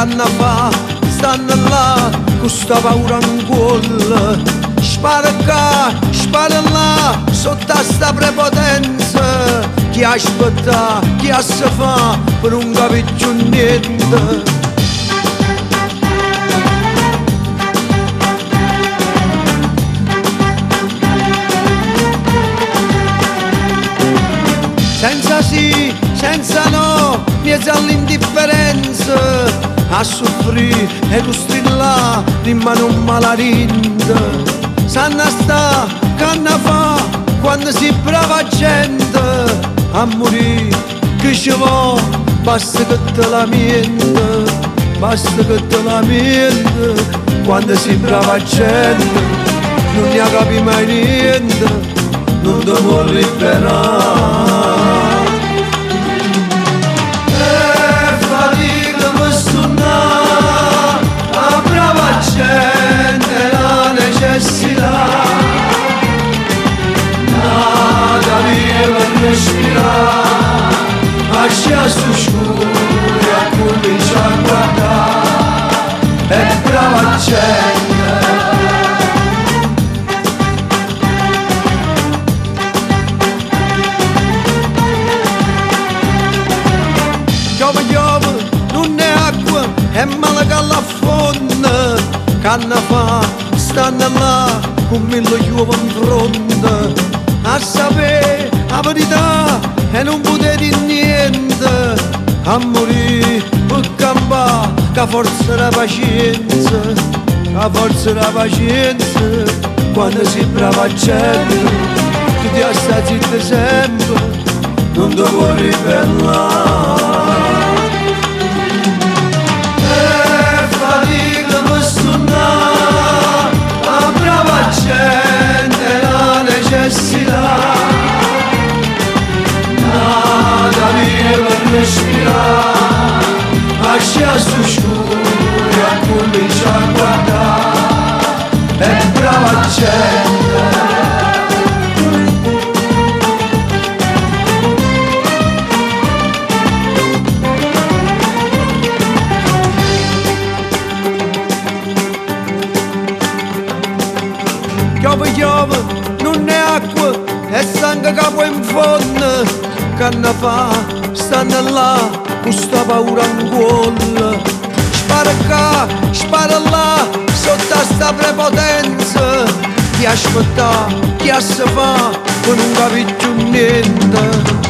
canna fa, stanno là, con sta paura in cuore. Spara qua, spara là, sotto a sta prepotenza. Chi aspetta, chi ha se fa, per non capire più niente. Senza sì, senza no, mezzo all'indifferenza, a soffrire e tu strilla, rimane un malarinda. Sanna sta, canna fa, quando si brava gente, a morire, che ci va, basta che te la mente, basta che te la mente, quando si brava gente, non ne capi mai niente, non ti può liberare. Lascia su scuro e comincia a guardare, è brava gente. Giove giove, non è acqua, è male che la fonda, canna fa, stanno là, con mille giovani in fronte, a sapere la verità e non potete niente, a morire per campare, che forza la pazienza, che forza la pazienza, quando si brava gente, tu ti stai zitto sempre, non ti puoi ribellare. E fatica per suonare, la brava gente, la necessità. Respirare, lascia su scuro e comincia a guardare, è brava gente. Piove piove, non è acqua, è sangue che può in fondo, canna fa, stanno là, con sta paura in cuore. Spara qua, spara là, sotto a sta prepotenza. Chi aspetta, chi ha se fa, non capisce più niente.